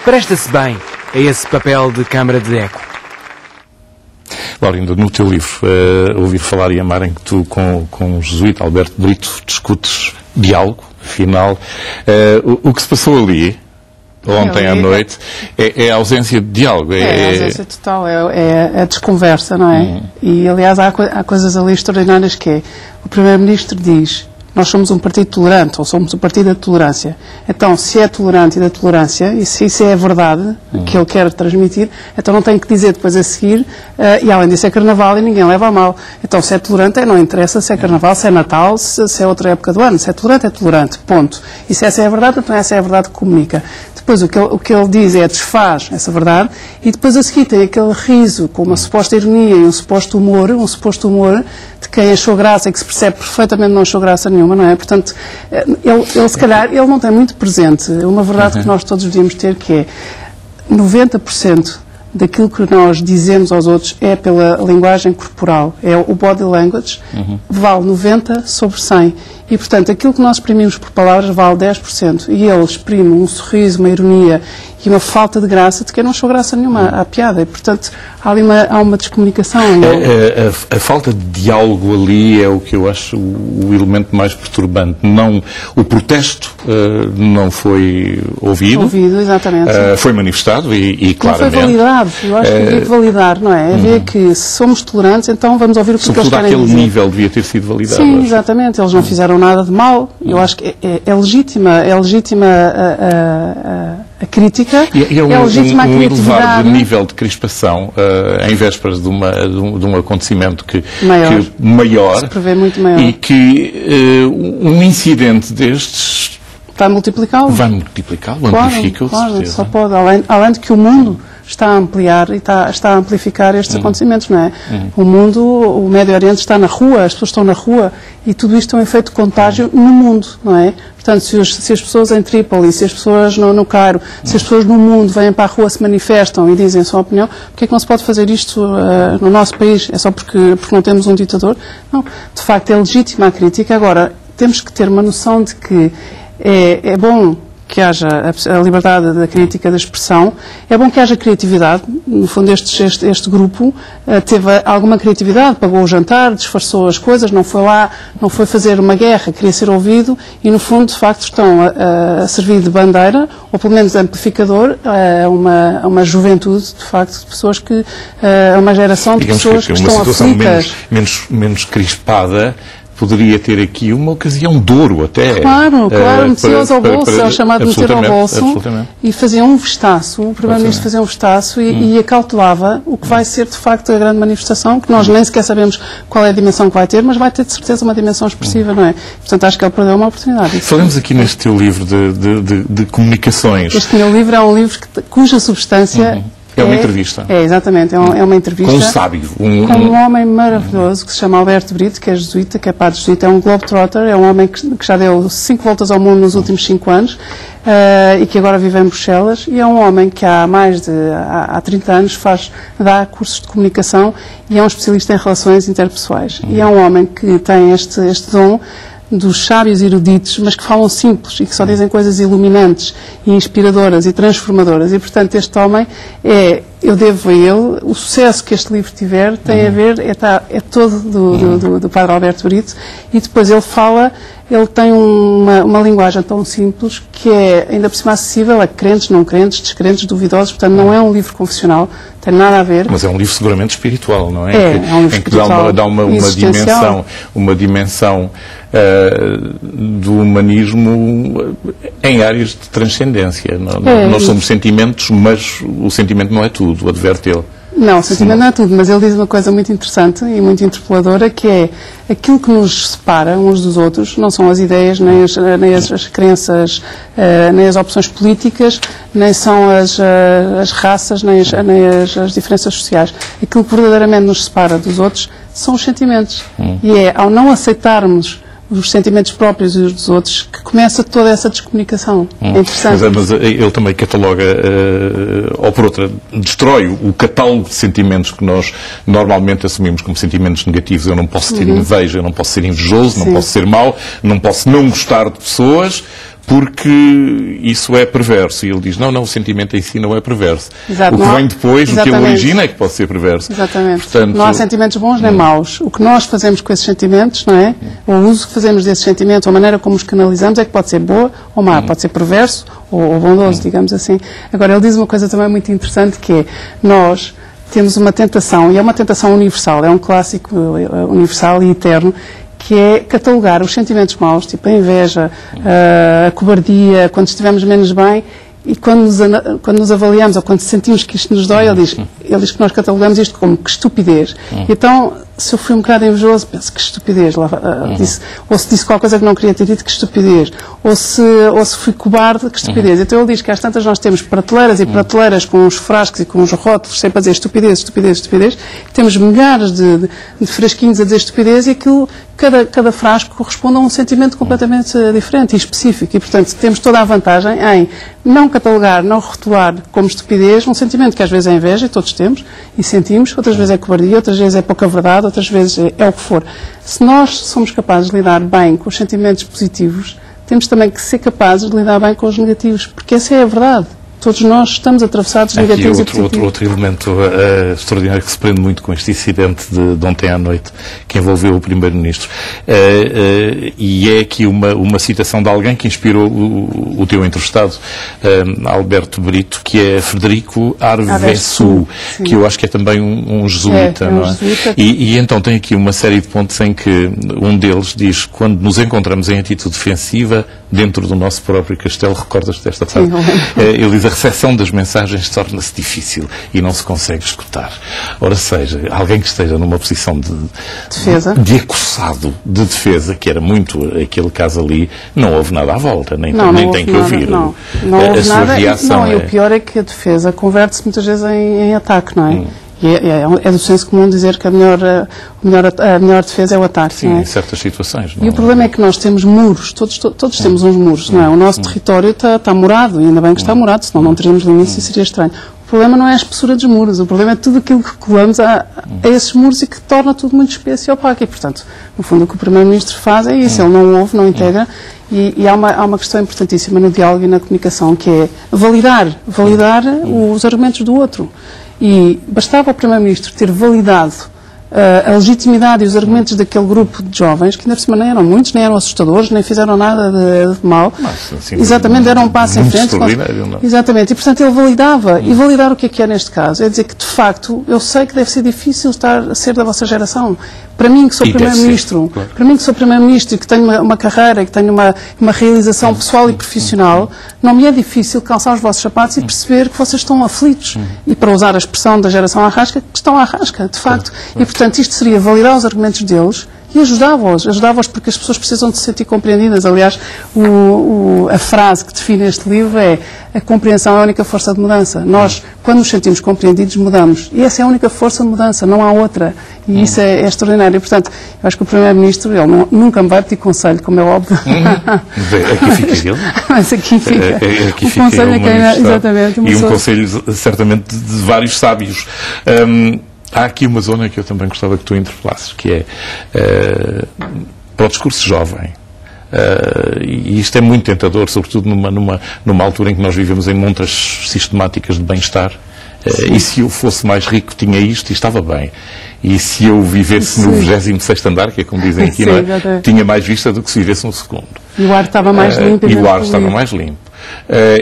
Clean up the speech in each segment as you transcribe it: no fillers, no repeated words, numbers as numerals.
presta-se bem a esse papel de câmara de eco. Laurinda, no teu livro, Ouvir Falar e Amar, em que tu, com o jesuíta Alberto Brito, discutes diálogo, afinal, o que se passou ali, ontem à noite, é a ausência de diálogo. É a ausência total, é a desconversa, não é? E, aliás, há coisas ali extraordinárias que é, o Primeiro-Ministro diz, nós somos um partido tolerante, ou somos um partido da tolerância. Então, se é tolerante e da tolerância, e se isso é a verdade que ele quer transmitir, então não tem que dizer depois a seguir, e além disso é Carnaval e ninguém leva a mal. Então, se é tolerante, não interessa se é Carnaval, se é Natal, se é outra época do ano. Se é tolerante, ponto. E se essa é a verdade, então essa é a verdade que comunica. Depois, o que ele diz é desfaz essa verdade, e depois a seguir tem aquele riso com uma suposta ironia e um suposto humor de quem achou graça e que se percebe perfeitamente não achou graça nenhuma, não é? Portanto, ele se calhar, ele não tem muito presente uma verdade que nós todos devíamos ter, que é 90% daquilo que nós dizemos aos outros é pela linguagem corporal, é o body language, vale 90 sobre 100. E, portanto, aquilo que nós exprimimos por palavras vale 10%. E ele exprime um sorriso, uma ironia e uma falta de graça de quem não achou graça nenhuma à piada. E, portanto, há uma descomunicação. A falta de diálogo ali é o que eu acho o elemento mais perturbante. O protesto não foi ouvido. Ouvido, exatamente. Foi manifestado e claramente. Não foi validado. Eu acho que havia que validar, não é? Havia que, se somos tolerantes, então vamos ouvir o que eles querem dizer. Sobretudo aquele nível devia ter sido validado. Sim, exatamente. Eles não fizeram nada de mal. Eu acho que é legítima a crítica, é legítima a criatividade. elevado nível de crispação em vésperas de um acontecimento maior, se prevê muito maior. E que um incidente destes vai multiplicá-lo, amplifica-o, claro, só pode, além de que o mundo está a ampliar e está a amplificar estes acontecimentos, não é? O mundo, o Médio Oriente está na rua, as pessoas estão na rua e tudo isto é um efeito de contágio no mundo, não é? Portanto, se as pessoas em Trípoli, se as pessoas no Cairo, se as pessoas no mundo vêm para a rua, se manifestam e dizem a sua opinião, porque é que não se pode fazer isto no nosso país? É só porque não temos um ditador? Não, de facto é legítima a crítica. Agora, temos que ter uma noção de que é bom que haja a liberdade da crítica, da expressão, é bom que haja criatividade. No fundo, este grupo teve alguma criatividade, pagou o jantar, disfarçou as coisas, não foi lá, não foi fazer uma guerra, queria ser ouvido e, no fundo, de facto, estão a servir de bandeira, ou pelo menos de amplificador, a uma juventude, de facto, de pessoas que, a uma geração de pessoas que estão aflitas. Menos crispada, poderia ter aqui uma ocasião de ouro até. Claro, metiam-os ao bolso, é o chamado meter ao bolso, e faziam um vestaço, o Primeiro-Ministro fazia um vestaço e acautelava o que vai ser de facto a grande manifestação, que nós nem sequer sabemos qual é a dimensão que vai ter, mas vai ter de certeza uma dimensão expressiva, não é? Portanto, acho que ele perdeu uma oportunidade. Falamos aqui neste teu livro de comunicações. Este meu livro é um livro cuja substância... É uma entrevista. Exatamente, é uma entrevista. Com um sábio. Com um homem maravilhoso que se chama Alberto Brito, que é jesuíta, que é padre jesuíta, é um globetrotter, é um homem que já deu 5 voltas ao mundo nos últimos 5 anos e que agora vive em Bruxelas, e é um homem que há 30 anos dá cursos de comunicação e é um especialista em relações interpessoais. E é um homem que tem este dom dos sábios eruditos, mas que falam simples e que só dizem coisas iluminantes e inspiradoras e transformadoras. E, portanto, este homem eu devo a ele, o sucesso que este livro tiver tem a ver, é todo do Padre Alberto Brito, e depois ele tem uma linguagem tão simples que é ainda por cima acessível a crentes, não crentes, descrentes, duvidosos, portanto não é um livro confessional, tem nada a ver. Mas é um livro seguramente espiritual, não é? É um livro espiritual, dá uma dimensão do humanismo em áreas de transcendência. Nós somos sentimentos, mas o sentimento não é tudo, adverte ele. Não, o sentimento não é tudo, mas ele diz uma coisa muito interessante e muito interpeladora, que é aquilo que nos separa uns dos outros, não são as ideias, nem as crenças, nem as opções políticas, nem são as raças, nem as diferenças sociais. Aquilo que verdadeiramente nos separa dos outros são os sentimentos. E ao não aceitarmos os sentimentos próprios e os dos outros, que começa toda essa descomunicação. É interessante. Mas ele também cataloga, ou por outra, destrói o catálogo de sentimentos que nós normalmente assumimos como sentimentos negativos. Eu não posso ter inveja, eu não posso ser invejoso, não posso ser mau, não posso não gostar de pessoas, porque isso é perverso. E ele diz, não, o sentimento em si não é perverso. Exato, o que vem depois, o que ele origina é que pode ser perverso. Exatamente. Portanto, não há sentimentos bons nem maus. O que nós fazemos com esses sentimentos, não é? O uso que fazemos desses sentimentos, ou a maneira como os canalizamos, é que pode ser boa ou má, pode ser perverso ou bondoso, digamos assim. Agora, ele diz uma coisa também muito interessante, que é, nós temos uma tentação, e é uma tentação universal, é um clássico universal e eterno, que é catalogar os sentimentos maus, tipo a inveja, a cobardia, quando estivemos menos bem, e quando nos avaliamos ou quando sentimos que isto nos dói, ele diz que nós catalogamos isto como que estupidez. Então, se eu fui um bocado invejoso, penso que estupidez, ou se disse qualquer coisa que não queria ter dito, que estupidez, ou se fui cobarde, que estupidez. Então ele diz que às tantas nós temos prateleiras e prateleiras com os frascos e com os rótulos sempre a dizer estupidez, estupidez, estupidez, temos milhares de frasquinhos a dizer estupidez, e aquilo, cada frasco corresponde a um sentimento completamente diferente e específico, e portanto temos toda a vantagem em não catalogar, não rotular como estupidez um sentimento que às vezes é inveja, e todos temos e sentimos, outras vezes é cobardia, outras vezes é pouca verdade, outras vezes é o que for. Se nós somos capazes de lidar bem com os sentimentos positivos, temos também que ser capazes de lidar bem com os negativos, porque essa é a verdade. Todos nós estamos atravessados de negativos e positivos. Outro elemento extraordinário que se prende muito com este incidente de ontem à noite, que envolveu o Primeiro-Ministro. E é aqui uma citação de alguém que inspirou o teu entrevistado, Alberto Brito, que é Frederico Arvesu, que eu acho que é também um jesuíta, não é? E então tem aqui uma série de pontos em que um deles diz: quando nos encontramos em atitude defensiva dentro do nosso próprio castelo, recordas-te desta frase? Ele diz: a recepção das mensagens torna-se difícil e não se consegue escutar. Ora, seja, alguém que esteja numa posição de defesa, de acossado, de defesa, que era muito aquele caso ali, não houve nada à volta, nem tem que ouvir. Não houve a sua nada, reação e o pior é que a defesa converte-se muitas vezes em ataque, não é? É do senso comum dizer que a melhor defesa é o ataque. Sim, não é? em certas situações. E o problema é que nós temos muros, todos temos uns muros, não é? O nosso território está murado, e ainda bem que está murado, senão não teríamos limites e seria estranho. O problema não é a espessura dos muros, o problema é tudo aquilo que colamos a esses muros e que torna tudo muito espesso e opaco. E, portanto, no fundo, o que o Primeiro-Ministro faz é isso, ele não ouve, não integra. E há uma questão importantíssima no diálogo e na comunicação, que é validar os argumentos do outro. E bastava o Primeiro-Ministro ter validado a legitimidade e os argumentos daquele grupo de jovens, que ainda por cima nem eram muitos, nem eram assustadores, nem fizeram nada de mal. Assim, exatamente, deram um passo em frente. Exatamente, e portanto ele validava. E validar o que é neste caso? É dizer que, de facto, eu sei que deve ser difícil estar a ser da vossa geração. Para mim, que sou Primeiro-Ministro, claro. Para mim que sou Primeiro-Ministro e que tenho uma carreira e que tenho uma realização pessoal e profissional, não me é difícil calçar os vossos sapatos e perceber que vocês estão aflitos. E para usar a expressão da geração à rasca, que estão à rasca, de facto. E, portanto, isto seria validar os argumentos deles e ajudava-os porque as pessoas precisam de se sentir compreendidas. Aliás, a frase que define este livro é: a compreensão é a única força de mudança. Nós, quando nos sentimos compreendidos, mudamos. E essa é a única força de mudança, não há outra. E isso é extraordinário. E, portanto, eu acho que o Primeiro-Ministro, ele nunca me vai pedir conselho, como é óbvio. Aqui fica ele. Mas aqui fica. Aqui o fica conselho é quem é, exatamente. E um conselho, certamente, de vários sábios. Há aqui uma zona que eu também gostava que tu interpelasses, que é para o discurso jovem. E isto é muito tentador, sobretudo numa altura em que nós vivemos em montas sistemáticas de bem-estar. E se eu fosse mais rico, tinha isto e estava bem. E se eu vivesse no 26º andar, que é como dizem aqui, não é? Tinha mais vista do que se vivesse no segundo. E o ar estava mais limpo. E o ar estava mais limpo.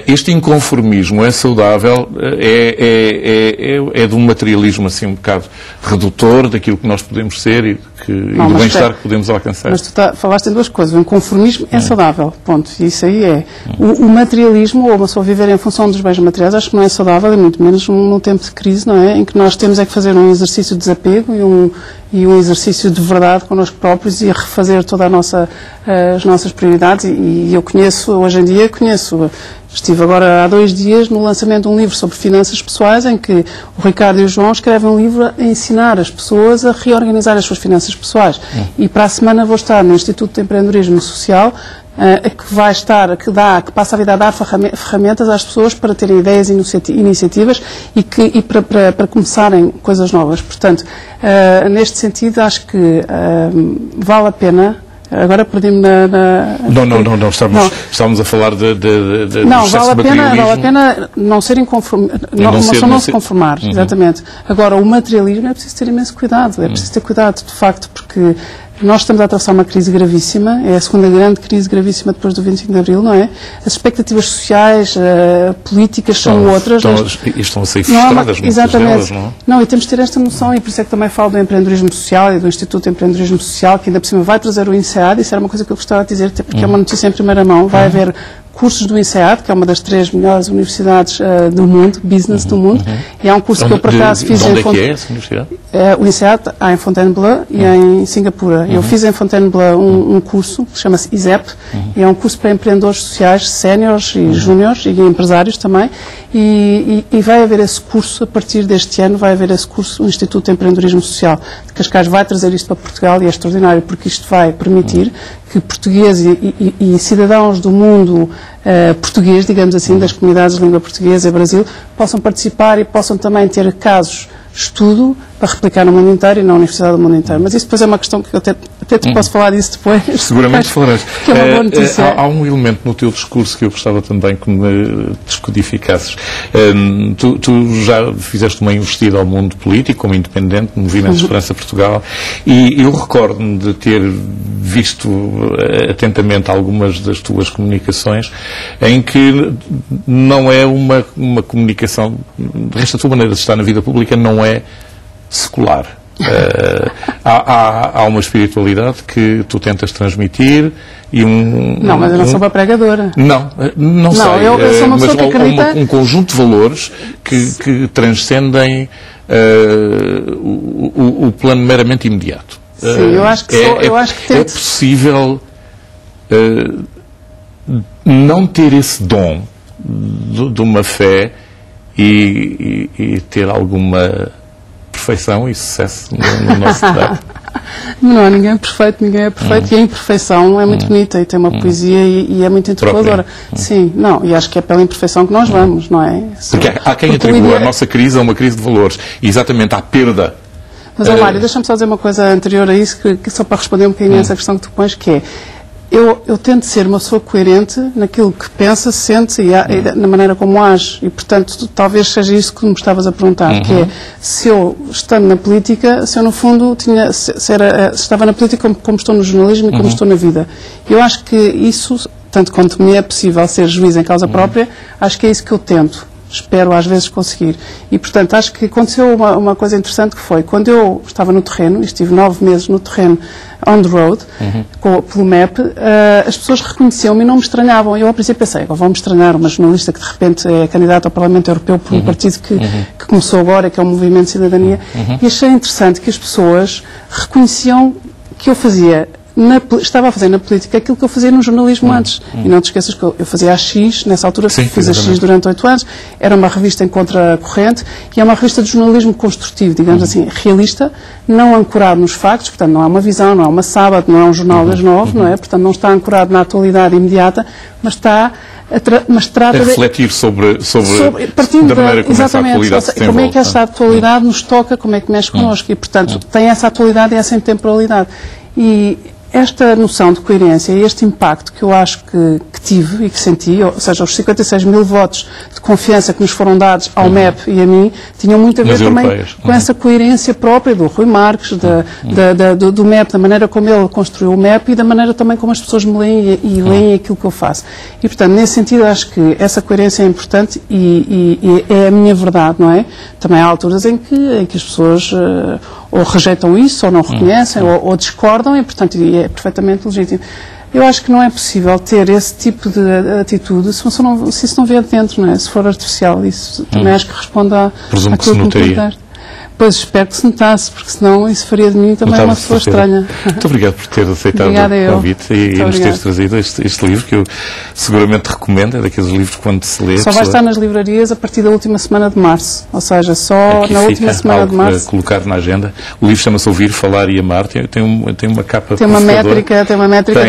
Este inconformismo é saudável, é de um materialismo assim um bocado redutor daquilo que nós podemos ser e do bem-estar que podemos alcançar. Mas tu falaste em duas coisas. O inconformismo é saudável, ponto. Isso aí é. O materialismo, ou uma pessoa viver em função dos bens materiais, acho que não é saudável, e muito menos num tempo de crise, não é? Em que nós temos é que fazer um exercício de desapego e um exercício de verdade connosco próprios e refazer todas as nossas prioridades. E eu hoje em dia estive agora há 2 dias no lançamento de um livro sobre finanças pessoais, em que o Ricardo e o João escrevem um livro a ensinar as pessoas a reorganizar as suas finanças pessoais. E para a semana vou estar no Instituto de Empreendedorismo Social, que passa a vida a dar ferramentas às pessoas para terem ideias e iniciativas e para começarem coisas novas. Portanto, neste sentido, acho que vale a pena Agora perdi-me na... Não. Estávamos a falar do Não, excesso vale de a pena não ser inconformar, não se conformar, exatamente. Agora, o materialismo é preciso ter imenso cuidado, é preciso ter cuidado, de facto, porque nós estamos a atravessar uma crise gravíssima, é a segunda grande crise gravíssima depois do 25 de Abril, não é? As expectativas sociais, políticas são outras. Estão a sair frustradas, muitas delas, não é? Não, e temos de ter esta noção, e por isso é que também falo do empreendedorismo social e do Instituto de Empreendedorismo Social, que ainda por cima vai trazer o INSEAD, isso era uma coisa que eu gostava de dizer, porque é uma notícia em primeira mão, vai haver cursos do INSEAD, que é uma das 3 melhores universidades do mundo, business do mundo, e é um curso que eu por acaso fiz em... Onde é que é essa universidade? O INSEAD há em Fontainebleau e em Singapura. Eu fiz em Fontainebleau um curso que chama-se ISEP, e é um curso para empreendedores sociais, séniores e júniores, e empresários também, e vai haver esse curso, a partir deste ano, vai haver esse curso, o Instituto de Empreendedorismo Social de Cascais vai trazer isto para Portugal, e é extraordinário, porque isto vai permitir que portugueses e cidadãos do mundo português, digamos assim, das comunidades de língua portuguesa e Brasil, possam participar e possam também ter casos de estudo para replicar no mundo inteiro e na Universidade do mundo inteiro. Mas isso depois é uma questão que eu até te posso falar disso depois. Seguramente falarás. Que é uma boa notícia. Há um elemento no teu discurso que eu gostava também que me descodificasses. Tu já fizeste uma investida ao mundo político, como independente, no Movimento de Esperança Portugal, e eu recordo-me de ter visto atentamente algumas das tuas comunicações, em que não é uma comunicação, esta tua maneira de estar na vida pública não é secular. Há uma espiritualidade que tu tentas transmitir e Não, mas eu não sou uma pregadora. Não sei. Eu sou uma pessoa que acredita... um conjunto de valores que transcendem o plano meramente imediato. Sim, eu acho que é possível não ter esse dom de uma fé e ter alguma perfeição e sucesso no nosso trabalho. Não, ninguém é perfeito, e a imperfeição é muito bonita e tem uma poesia e é muito interpeladora. Sim, não, e acho que é pela imperfeição que nós vamos, não é? Porque há quem atribua a nossa crise a uma crise de valores, e exatamente à perda. Mas, Mário, deixa-me só dizer uma coisa anterior a isso, que só para responder um bocadinho a essa questão que tu pões, que é, eu tento ser uma pessoa coerente naquilo que pensa, sente e na maneira como age. E, portanto, talvez seja isso que me estavas a perguntar, que é, se eu, estando na política, se eu, no fundo, se estava na política como estou no jornalismo e como estou na vida. Eu acho que isso, tanto quanto me é possível ser juiz em causa própria, acho que é isso que eu tento. Espero às vezes conseguir. E, portanto, acho que aconteceu uma coisa interessante, que foi, quando eu estava no terreno, e estive 9 meses no terreno, on the road, pelo MEP, as pessoas reconheciam-me e não me estranhavam. Eu, ao princípio, pensei, agora vão-me estranhar uma jornalista que, de repente, é candidata ao Parlamento Europeu por um partido que começou agora, que é o Movimento de Cidadania, e achei interessante que as pessoas reconheciam que eu fazia... estava a fazer na política aquilo que eu fazia no jornalismo antes. E não te esqueças que eu fazia a X, nessa altura. Sim, fiz a X durante 8 anos, era uma revista em contracorrente e é uma revista de jornalismo construtivo, digamos assim, realista, não ancorado nos factos, portanto não é uma visão, não é uma sábado, não é um jornal das 9, não é? Portanto não está ancorado na atualidade imediata, mas está... Mas trata de refletir sobre da maneira como essa atualidade se desenvolve. Como é que essa atualidade nos toca, como é que mexe connosco, e portanto tem essa atualidade e essa intemporalidade. E esta noção de coerência e este impacto que eu acho que tive e que senti, ou seja, os 56 mil votos de confiança que nos foram dados ao MEP e a mim, tinham muito a ver também com essa coerência própria do Rui Marques, do MEP, da maneira como ele construiu o MEP e da maneira também como as pessoas me leem e leem aquilo que eu faço. E, portanto, nesse sentido, acho que essa coerência é importante e é a minha verdade, não é? Também há alturas em que as pessoas ou rejeitam isso, ou não reconhecem, ou discordam, e, portanto, é perfeitamente legítimo. Eu acho que não é possível ter esse tipo de atitude se isso não vier de dentro, não é? Se for artificial. Isso também acho que responde Presumo que se notaria. Pois, espero que se notasse, porque senão isso faria de mim também uma pessoa estranha. Muito obrigado por ter aceitado o convite e nos teres trazido este livro, que eu seguramente recomendo. É daqueles livros que, quando se lê... Só vai estar nas livrarias a partir da última semana de março, ou seja, só na última semana de março. Colocar na agenda. O livro chama-se Ouvir, Falar e Amar. Tem uma capa... Tem uma métrica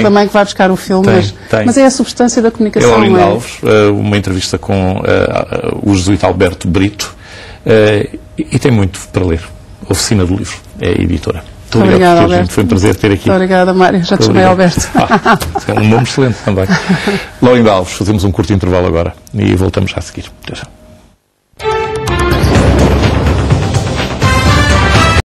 também que vai buscar o filme, mas é a substância da comunicação. É Laurindo Alves, uma entrevista com o jesuíta Alberto Brito, e tem muito para ler. Oficina do Livro, é a editora. Muito obrigado por ter vindo. Foi um prazer ter aqui. Muito obrigada, Mário. Já te chamei Alberto. É um nome excelente também. Laurinda Alves, fazemos um curto intervalo agora e voltamos já a seguir. Até já.